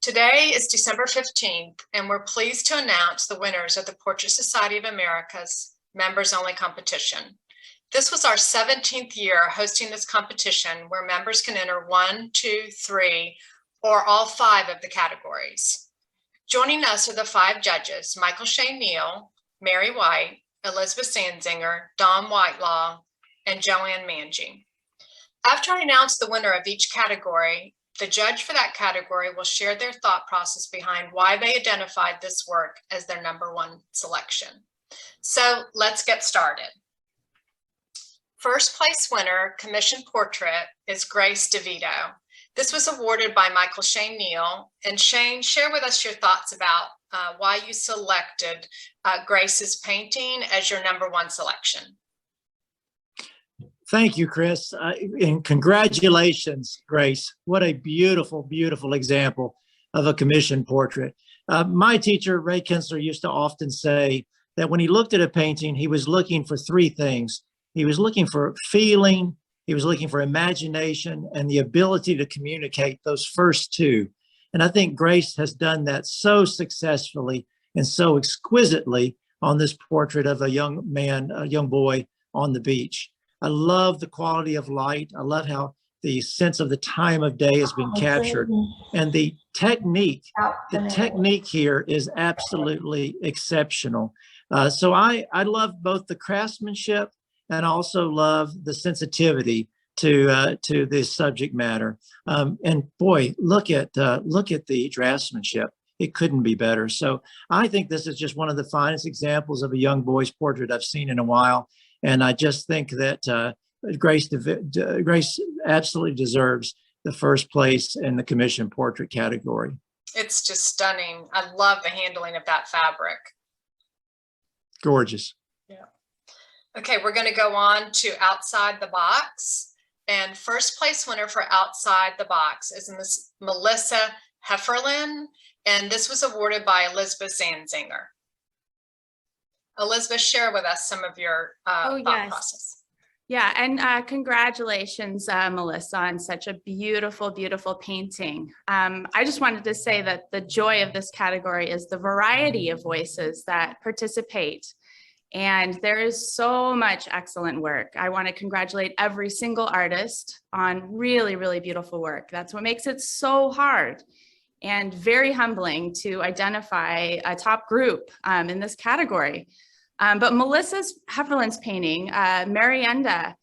Today is December 15th, and we're pleased to announce the winners of the Portrait Society of America's members-only competition. This was our 17th year hosting this competition, where members can enter 1, 2, 3, or all 5 of the categories. Joining us are the 5 judges: Michael Shane Neal, Mary White, Elizabeth Sandzinger, Dawn Whitelaw, and Joanne Mangy. After I announce the winner of each category, the judge for that category will share their thought process behind why they identified this work as their #1 selection. So let's get started. First place winner, commissioned portrait, is Grace DeVito. This was awarded by Michael Shane Neal. And Shane, share with us your thoughts about why you selected Grace's painting as your #1 selection. Thank you, Chris. And congratulations, Grace. What a beautiful, beautiful example of a commissioned portrait. My teacher, Ray Kinsler, used to often say that when he looked at a painting, he was looking for 3 things. He was looking for feeling, he was looking for imagination, and the ability to communicate those first 2. And I think Grace has done that so successfully and so exquisitely on this portrait of a young man, a young boy on the beach. I love the quality of light. I love how the sense of the time of day has been captured. And the technique here is absolutely exceptional. So I love both the craftsmanship and also love the sensitivity to this subject matter. And boy, look at the draftsmanship. It couldn't be better. So I think this is just one of the finest examples of a young boy's portrait I've seen in a while. And I just think that Grace absolutely deserves the first place in the commissioned portrait category. It's just stunning. I love the handling of that fabric. Gorgeous. Yeah. Okay, we're going to go on to Outside the Box. And first place winner for Outside the Box is Miss Melissa Hefferlin. And this was awarded by Elizabeth Sandzinger. Elizabeth, share with us some of your thought process. Yeah, and congratulations, Melissa, on such a beautiful, beautiful painting. I just wanted to say that the joy of this category is the variety of voices that participate. And there is so much excellent work. I want to congratulate every single artist on really, really beautiful work. That's what makes it so hard and very humbling to identify a top group in this category. But Melissa Hefferlin's painting, Marienda,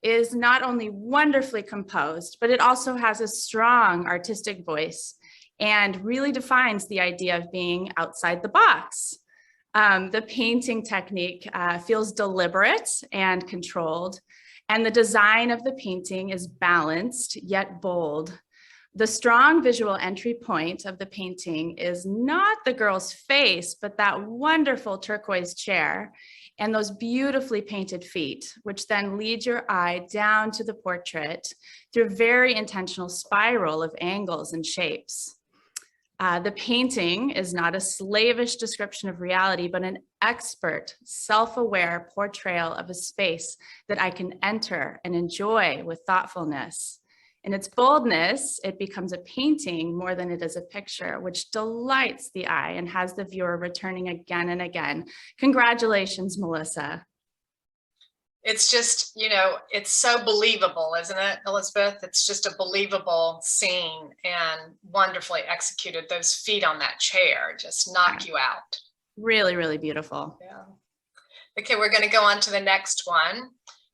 is not only wonderfully composed, but it also has a strong artistic voice and really defines the idea of being outside the box. The painting technique feels deliberate and controlled, and the design of the painting is balanced yet bold. The strong visual entry point of the painting is not the girl's face, but that wonderful turquoise chair and those beautifully painted feet, which then lead your eye down to the portrait through a very intentional spiral of angles and shapes. The painting is not a slavish description of reality, but an expert, self-aware portrayal of a space that I can enter and enjoy with thoughtfulness. In its boldness, it becomes a painting more than it is a picture, which delights the eye and has the viewer returning again and again. Congratulations, Melissa. It's just, it's so believable, isn't it, Elizabeth? It's just a believable scene and wonderfully executed. Those feet on that chair just knock you out. Really, really beautiful. Yeah. Okay, we're going to go on to the next one.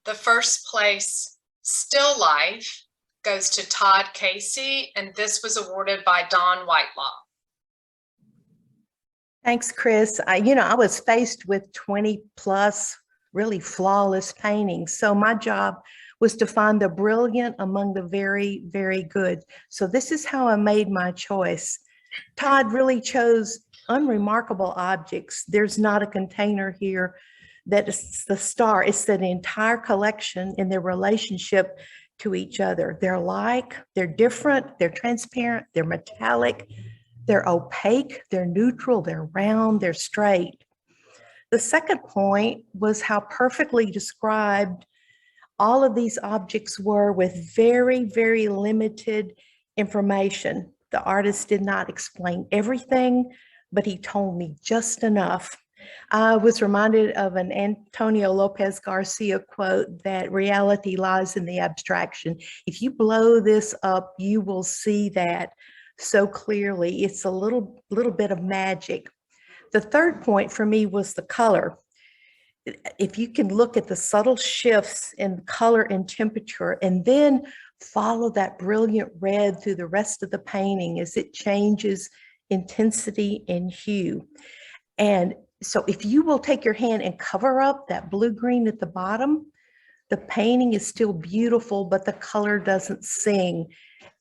The first place still life goes to Todd Casey, and this was awarded by Dawn Whitelaw. Thanks, Chris. I was faced with 20 plus really flawless paintings. So my job was to find the brilliant among the very, very good. So this is how I made my choice. Todd really chose unremarkable objects. There's not a container here that is the star. It's the entire collection in their relationship to each other. They're alike, they're different, they're transparent, they're metallic, they're opaque, they're neutral, they're round, they're straight. The second point was how perfectly described all of these objects were with very, very limited information. The artist did not explain everything, but he told me just enough. I was reminded of an Antonio Lopez Garcia quote that reality lies in the abstraction. If you blow this up, you will see that so clearly. It's a little bit of magic. The third point for me was the color. If you can look at the subtle shifts in color and temperature, and then follow that brilliant red through the rest of the painting as it changes intensity and hue. And so if you will take your hand and cover up that blue-green at the bottom, the painting is still beautiful, but the color doesn't sing.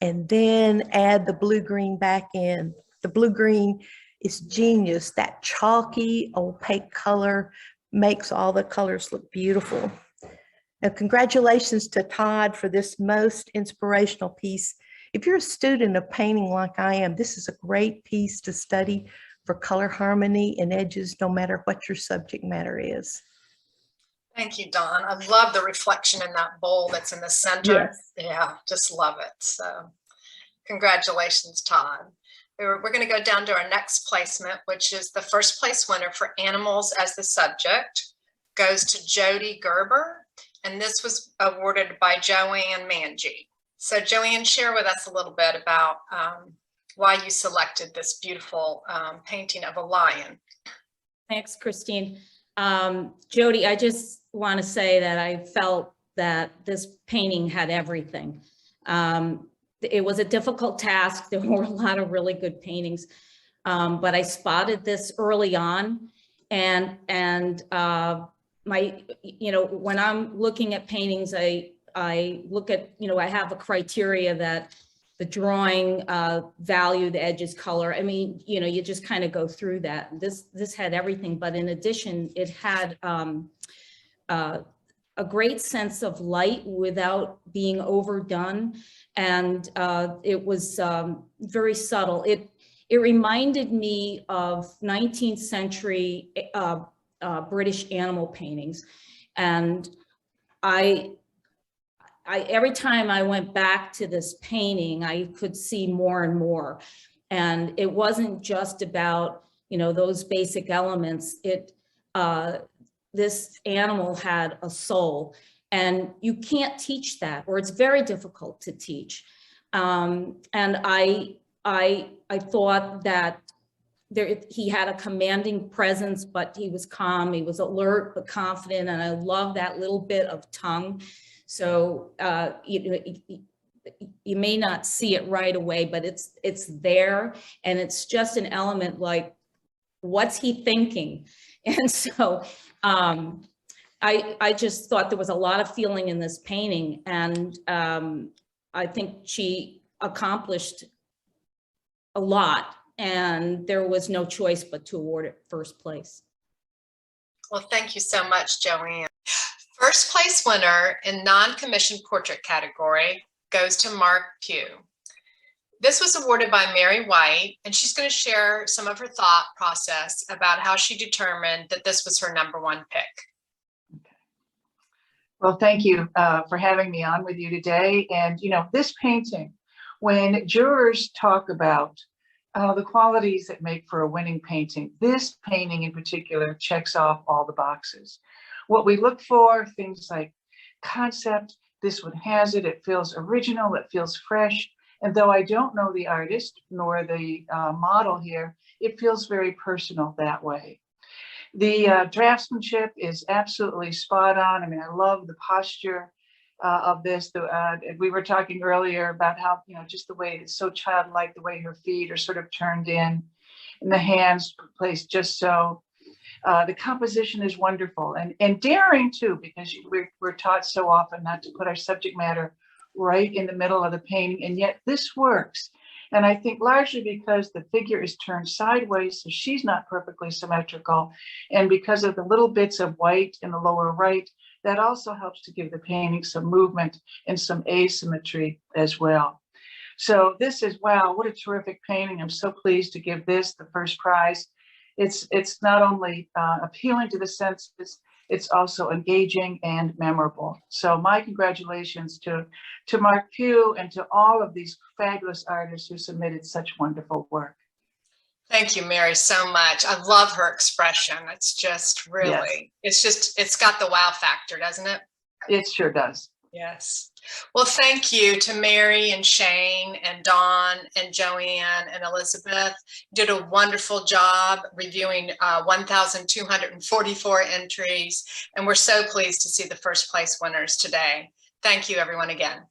And then add the blue-green back in. The blue-green is genius. That chalky, opaque color makes all the colors look beautiful. Now, congratulations to Todd for this most inspirational piece. If you're a student of painting like I am, this is a great piece to study for color harmony and edges, no matter what your subject matter is. Thank you, Dawn. I love the reflection in that bowl that's in the center. Yes. Yeah, just love it. So congratulations, Todd. We're going to go down to our next placement, which is the first place winner for animals as the subject, goes to Jody Gerber. And this was awarded by Joanne Manji. So Joanne, share with us a little bit about why you selected this beautiful painting of a lion. Thanks, Christine. Jody, I just want to say that I felt that this painting had everything. It was a difficult task. There were a lot of really good paintings, but I spotted this early on, and when I'm looking at paintings, I look at, I have a criteria that the drawing, value, the edges, color. I mean, you just kind of go through that. This had everything, but in addition, it had a great sense of light without being overdone. And it was very subtle. It reminded me of 19th century British animal paintings. And every time I went back to this painting, I could see more and more. And it wasn't just about, those basic elements. This animal had a soul, and you can't teach that, or it's very difficult to teach. And I thought that he had a commanding presence, but he was calm. He was alert but confident, and I love that little bit of tongue. So you may not see it right away, but it's there, and it's just an element like, what's he thinking? And so I just thought there was a lot of feeling in this painting, and I think she accomplished a lot, and there was no choice but to award it first place. Well, thank you so much, Joanne. First place winner in non-commissioned portrait category goes to Mark Pugh. This was awarded by Mary White, and she's going to share some of her thought process about how she determined that this was her #1 pick. Okay. Well, thank you for having me on with you today. And, this painting, when jurors talk about the qualities that make for a winning painting, this painting in particular checks off all the boxes. What we look for, things like concept, this one has it. It feels original, it feels fresh. And though I don't know the artist nor the model here, it feels very personal that way. The draftsmanship is absolutely spot on. I mean, I love the posture of this. We were talking earlier about how, just the way it's so childlike, the way her feet are sort of turned in, and the hands placed just so. The composition is wonderful and daring too, because we're taught so often not to put our subject matter right in the middle of the painting, and yet this works. And I think largely because the figure is turned sideways, so she's not perfectly symmetrical, and because of the little bits of white in the lower right, that also helps to give the painting some movement and some asymmetry as well. So this is, wow, what a terrific painting. I'm so pleased to give this the first prize. It's not only appealing to the senses, it's also engaging and memorable. So my congratulations to Mark Pugh and to all of these fabulous artists who submitted such wonderful work. Thank you, Mary, so much. I love her expression. It's just really, it's got the wow factor, doesn't it? It sure does. Yes. Well, thank you to Mary and Shane and Dawn and Joanne and Elizabeth. You did a wonderful job reviewing 1,244 entries, and we're so pleased to see the first place winners today. Thank you, everyone, again.